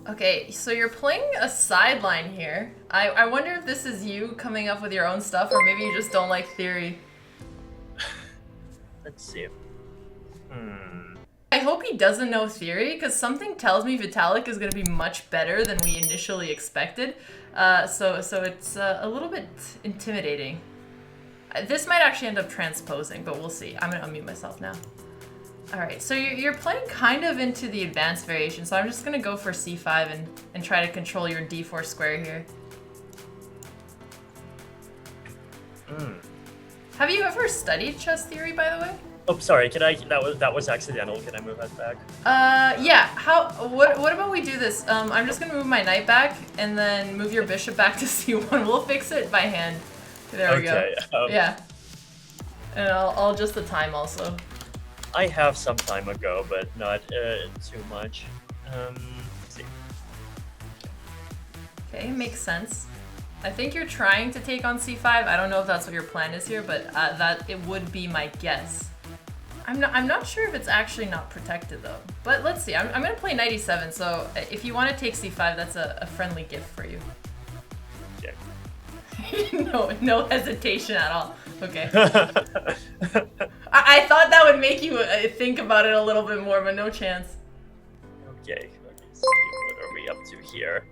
Okay, so you're playing a sideline here. I wonder if this is you coming up with your own stuff, or maybe you just don't like theory. Let's see. I hope he doesn't know theory, because something tells me Vitalik is going to be much better than we initially expected. So it's a little bit intimidating. This might actually end up transposing, but we'll see. I'm going to unmute myself now. Alright, so you're playing kind of into the advanced variation, so I'm just going to go for c5 and try to control your d4 square here. Have you ever studied chess theory, by the way? Oh, sorry. Can I? That was accidental. Can I move that back? Yeah. What about we do this? I'm just gonna move my knight back and then move your bishop back to c1. We'll fix it by hand. There we go. Yeah. And I'll adjust the time also. I have some time ago, but not too much. Let's see. Okay, makes sense. I think you're trying to take on c5. I don't know if that's what your plan is here, but that it would be my guess. I'm not sure if it's actually not protected though. But let's see. I'm gonna play knight e7. So if you want to take c5, that's a friendly gift for you. Okay. No hesitation at all. Okay. I thought that would make you think about it a little bit more, but no chance. Okay. Let me see. What are we up to here?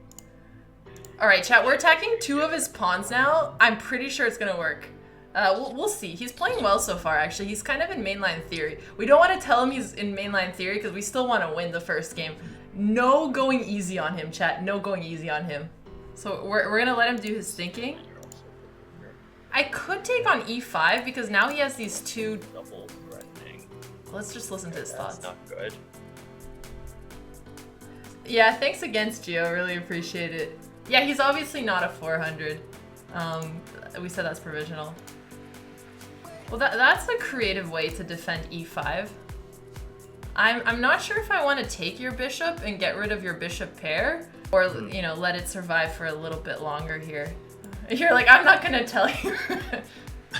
All right, chat. We're attacking 2 of his pawns now. I'm pretty sure it's gonna work. We'll see. He's playing well so far, actually. He's kind of in mainline theory. We don't want to tell him he's in mainline theory because we still want to win the first game. No going easy on him, chat. No going easy on him. So we're going to let him do his thinking. I could take on e5 because now he has these 2... Double threatening. Let's just listen to his thoughts. That's not good. Yeah, thanks against Gio. Really appreciate it. Yeah, he's obviously not a 400. We said that's provisional. Well, that's a creative way to defend e5. I'm not sure if I want to take your bishop and get rid of your bishop pair, or you know, let it survive for a little bit longer here. You're like, I'm not gonna tell you.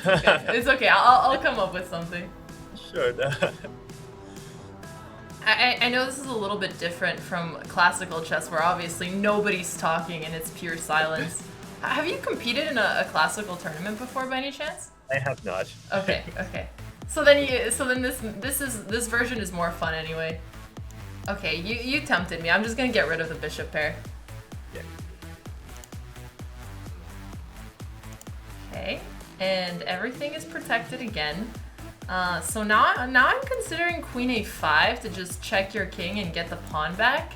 It's okay. I'll come up with something. Sure. I know this is a little bit different from classical chess, where obviously nobody's talking and it's pure silence. Have you competed in a classical tournament before, by any chance? I have not. Okay. So then this version is more fun anyway. Okay, you tempted me. I'm just gonna get rid of the bishop pair. Yeah. Okay, and everything is protected again. So now I'm considering queen a5 to just check your king and get the pawn back.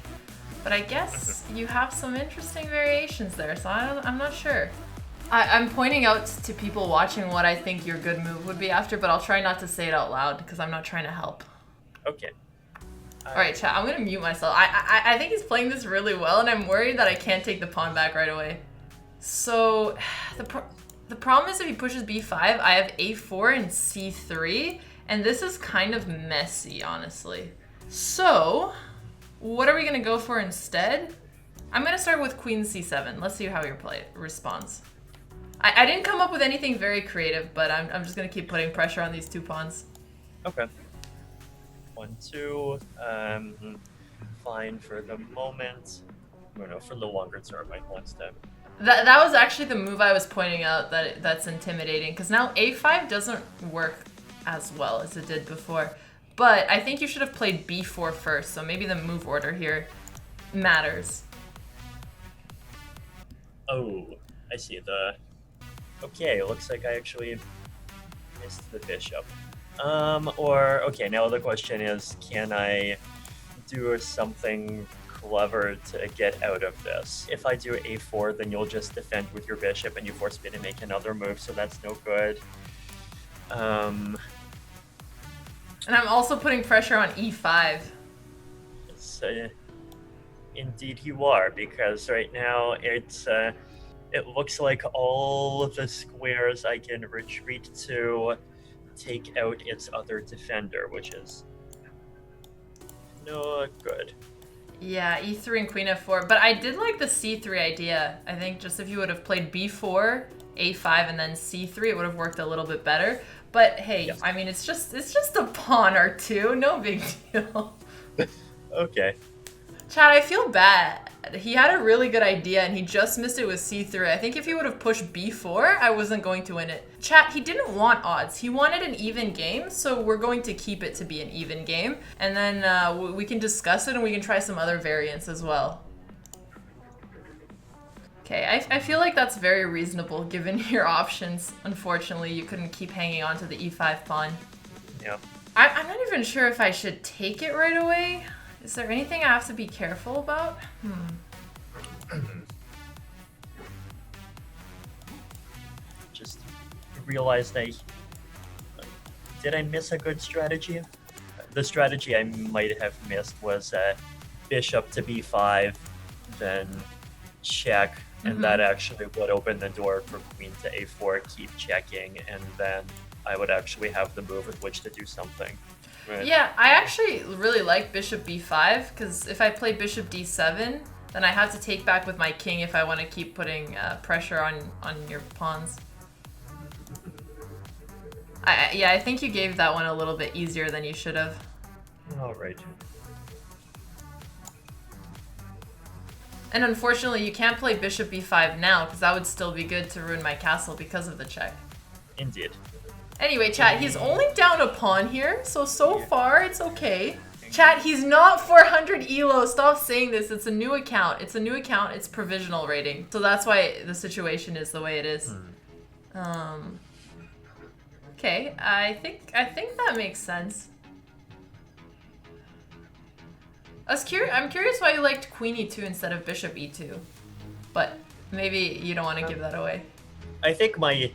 But I guess you have some interesting variations there, so I'm not sure. I'm pointing out to people watching what I think your good move would be after, but I'll try not to say it out loud because I'm not trying to help. Okay. Alright, chat, I'm gonna mute myself. I think he's playing this really well, and I'm worried that I can't take the pawn back right away. So, the problem is if he pushes b5, I have a4 and c3, and this is kind of messy, honestly. So, what are we gonna go for instead? I'm gonna start with queen c7. Let's see how your play responds. I didn't come up with anything very creative, but I'm just gonna keep putting pressure on these 2 pawns. Okay. 1, 2. Fine for the moment. No, for the longer term, I want to. That was actually the move I was pointing out that's intimidating, because now a5 doesn't work as well as it did before. But I think you should have played b4 first, so maybe the move order here matters. Oh, I see. Okay, looks like I actually missed the bishop. Okay, now the question is, can I do something clever to get out of this? If I do a4, then you'll just defend with your bishop and you force me to make another move, so that's no good. And I'm also putting pressure on e5. Indeed you are, because right now it looks like all of the squares I can retreat to take out its other defender, which is not good. Yeah, e3 and queen f4, but I did like the c3 idea. I think just if you would have played b4, a5, and then c3, it would have worked a little bit better. But hey, yes. I mean, it's just a pawn or two, no big deal. Okay. Chad, I feel bad. He had a really good idea and he just missed it with c3. I think if he would have pushed b4, I wasn't going to win it. Chat, he didn't want odds. He wanted an even game, so we're going to keep it to be an even game. And then we can discuss it and we can try some other variants as well. Okay, I feel like that's very reasonable given your options. Unfortunately, you couldn't keep hanging on to the e5 pawn. Yeah. I'm not even sure if I should take it right away. Is there anything I have to be careful about? Just realized did I miss a good strategy? The strategy I might have missed was bishop to b5, then check, and that actually would open the door for queen to a4, keep checking, and then I would actually have the move with which to do something. Right. Yeah, I actually really like bishop b5, because if I play bishop d7, then I have to take back with my king if I want to keep putting pressure on your pawns. Yeah, I think you gave that one a little bit easier than you should have. All right. And unfortunately, you can't play bishop b5 now, because that would still be good to ruin my castle because of the check. Indeed. Anyway, chat, he's only down a pawn here, so far it's okay. Chat, he's not 400 elo. Stop saying this. It's a new account. It's a new account. It's provisional rating. So that's why the situation is the way it is. Okay, I think that makes sense. I'm curious why you liked queen e2 instead of bishop e2. But maybe you don't want to give that away. I think my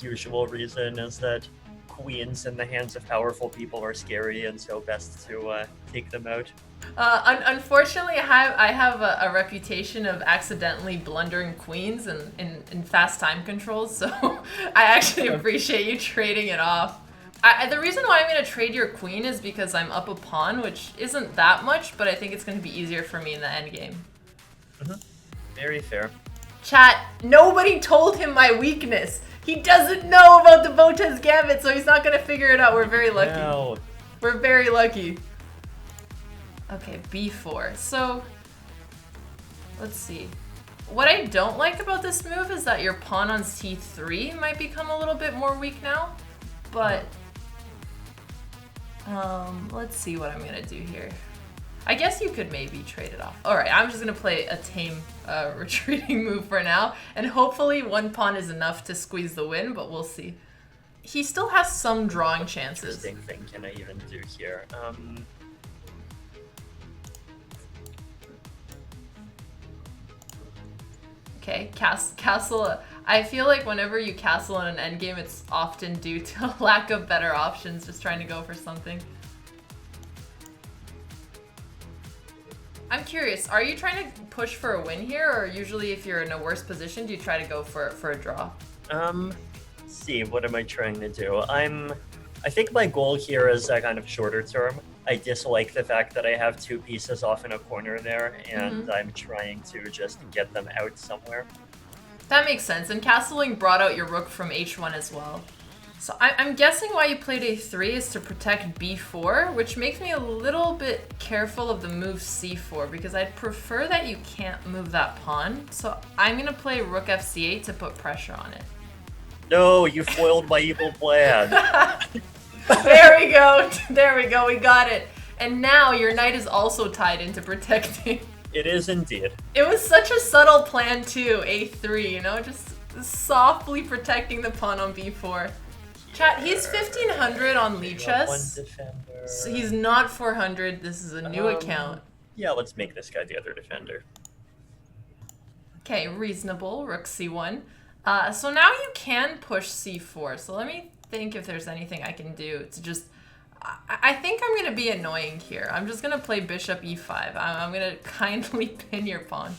usual reason is that queens in the hands of powerful people are scary, and so best to take them out. Unfortunately, I have a reputation of accidentally blundering queens in fast time controls, so I actually appreciate you trading it off. The reason why I'm going to trade your queen is because I'm up a pawn, which isn't that much, but I think it's going to be easier for me in the endgame. Very fair. Chat, nobody told him my weakness. He doesn't know about the Botez Gambit, so he's not going to figure it out. We're very lucky. No. We're very lucky. Okay, b4. So, let's see. What I don't like about this move is that your pawn on c3 might become a little bit more weak now. But, let's see what I'm going to do here. I guess you could maybe trade it off. Alright, I'm just going to play a tame retreating move for now. And hopefully one pawn is enough to squeeze the win, but we'll see. He still has some drawing chances. Interesting thing can I even do here? Okay, castle. I feel like whenever you castle in an endgame, it's often due to a lack of better options, just trying to go for something. I'm curious, are you trying to push for a win here, or usually if you're in a worse position, do you try to go for a draw? Let's see, what am I trying to do? I think my goal here is kind of shorter term. I dislike the fact that I have two pieces off in a corner there, and I'm trying to just get them out somewhere. That makes sense, and castling brought out your rook from h1 as well. So I'm guessing why you played a3 is to protect b4, which makes me a little bit careful of the move c4, because I'd prefer that you can't move that pawn. So I'm going to play rook fc8 to put pressure on it. No, you foiled my evil plan. There we go. There we go. We got it. And now your knight is also tied into protecting. It is indeed. It was such a subtle plan too, a3, you know, just softly protecting the pawn on b4. Chat, he's 1500 on Lichess. So he's not 400. This is a new account. Yeah, let's make this guy the other defender. Okay, reasonable. Rook c1. So now you can push c4. So let me think if there's anything I can do to just... I think I'm going to be annoying here. I'm just going to play bishop e5. I'm going to kindly pin your pawn.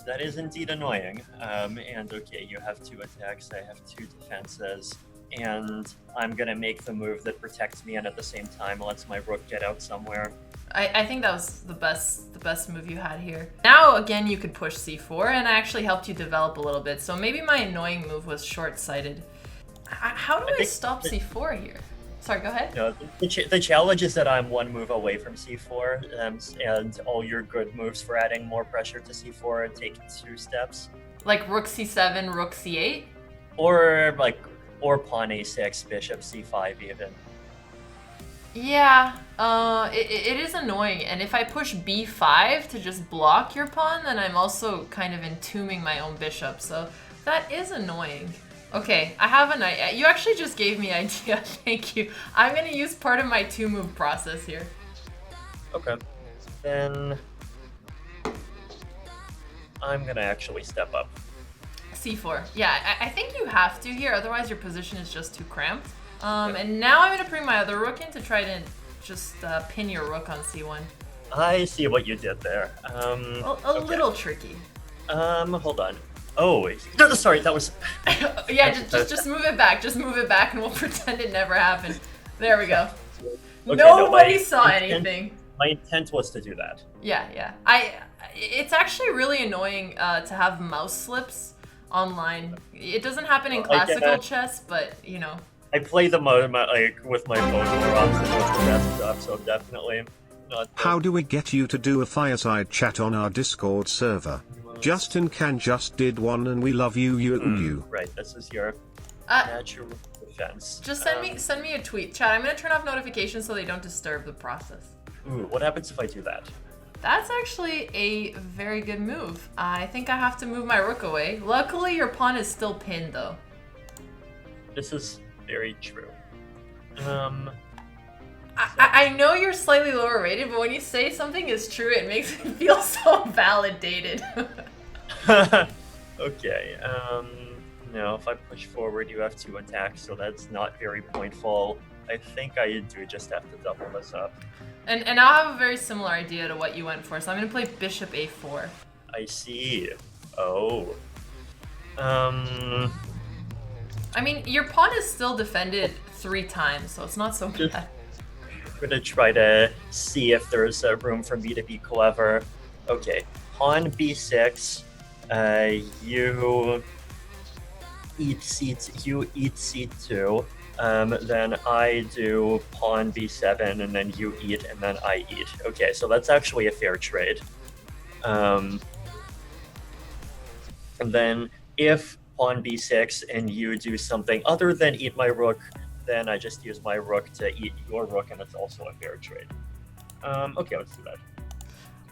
That is indeed annoying. And okay, you have two attacks, I have two defenses, and I'm gonna make the move that protects me and at the same time lets my rook get out somewhere. I think that was the best move you had here. Now again you could push c4, and I actually helped you develop a little bit, so maybe my annoying move was short-sighted. How do I stop c4 here? Sorry, go ahead. No, the challenge is that I'm one move away from C4, and all your good moves for adding more pressure to C4 take 2 steps. Like rook c7, rook c8? Or pawn a6, bishop c5 even. Yeah, it is annoying, and if I push b5 to just block your pawn, then I'm also kind of entombing my own bishop, so that is annoying. Okay, I have an idea. You actually just gave me an idea, thank you. I'm gonna use part of my 2-move process here. Okay, then I'm gonna actually step up. C4. Yeah, I think you have to here, otherwise your position is just too cramped. And now I'm gonna bring my other rook in to try to just pin your rook on c1. I see what you did there. A little tricky. Hold on. Oh, no, sorry, that was... Yeah, just move it back. Just move it back and we'll pretend it never happened. There we go. Okay, Nobody saw anything. My intent was to do that. Yeah. It's actually really annoying to have mouse slips online. It doesn't happen in classical chess, but you know. I play the mode with my phone more often with the desktop, so definitely not. How do we get you to do a fireside chat on our Discord server? Justin Can just did one, and we love you. You. Right, this is your natural defense. Just send me a tweet, chat. I'm gonna turn off notifications so they don't disturb the process. Ooh, what happens if I do that? That's actually a very good move. I think I have to move my rook away. Luckily, your pawn is still pinned, though. This is very true. I know you're slightly lower rated, but when you say something is true, it makes me feel so validated. Okay, now if I push forward, you have 2 attacks, so that's not very pointful. I think I do just have to double this up. And I'll have a very similar idea to what you went for, so I'm gonna play bishop a4. I see. Oh. I mean, your pawn is still defended 3 times, so it's not so bad. I'm gonna try to see if there's room for me to be clever. Okay, pawn b6. You eat c2. Then I do pawn b7, and then you eat, and then I eat. Okay, so that's actually a fair trade. And then if pawn b6 and you do something other than eat my rook, then I just use my rook to eat your rook, and it's also a fair trade. Okay, let's do that.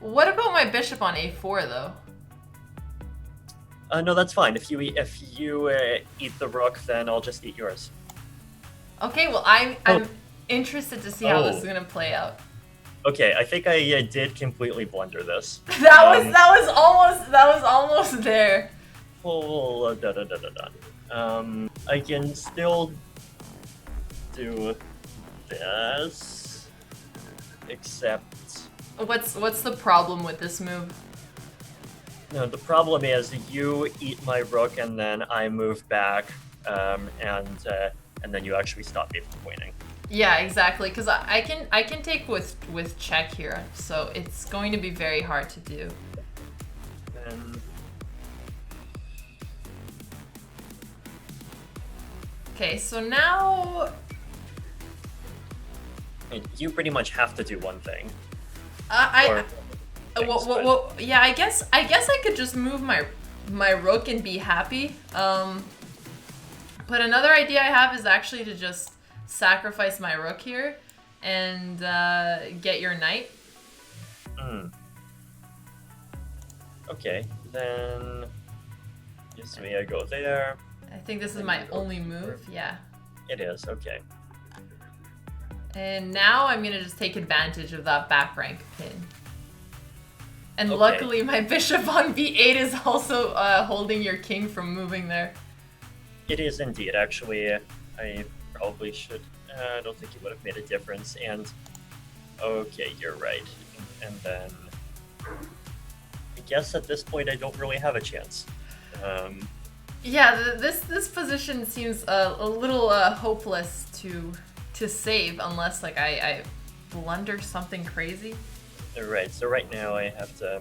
What about my bishop on a4, though? No, that's fine. If you eat the rook, then I'll just eat yours. Okay, well, I'm interested to see how this is gonna play out. Okay, I think I did completely blunder this. that was almost there. Oh, I can still do this, except. What's the problem with this move? No, the problem is you eat my rook, and then I move back, and then you actually stop me from winning. Yeah, exactly. Because I can take with check here, so it's going to be very hard to do. Okay, so now you pretty much have to do one thing. Yeah, I guess I could just move my rook and be happy. But another idea I have is actually to just sacrifice my rook here and get your knight. Okay, then just me, I go there. I think this is my only move, yeah. It is, okay. And now I'm gonna just take advantage of that back rank pin. And okay. Luckily my bishop on b8 is also holding your king from moving there. It is indeed, actually. I probably should, I don't think it would have made a difference, and okay, you're right. And then I guess at this point I don't really have a chance. Yeah, this position seems a little hopeless to save unless like I blunder something crazy. Right, so right now I have to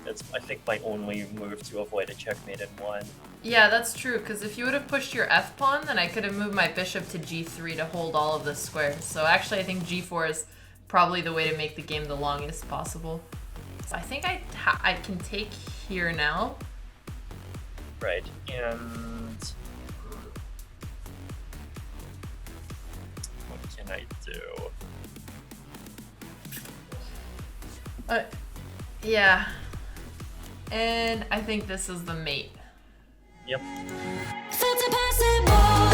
That's, I think, my only move to avoid a checkmate in one. Yeah, that's true, because if you would have pushed your f pawn, then I could have moved my bishop to g3 to hold all of the squares. So actually, I think g4 is probably the way to make the game the longest possible. So I think I can take here now. Right, and what can I do? Yeah. And I think this is the mate. Yep. Felt impossible.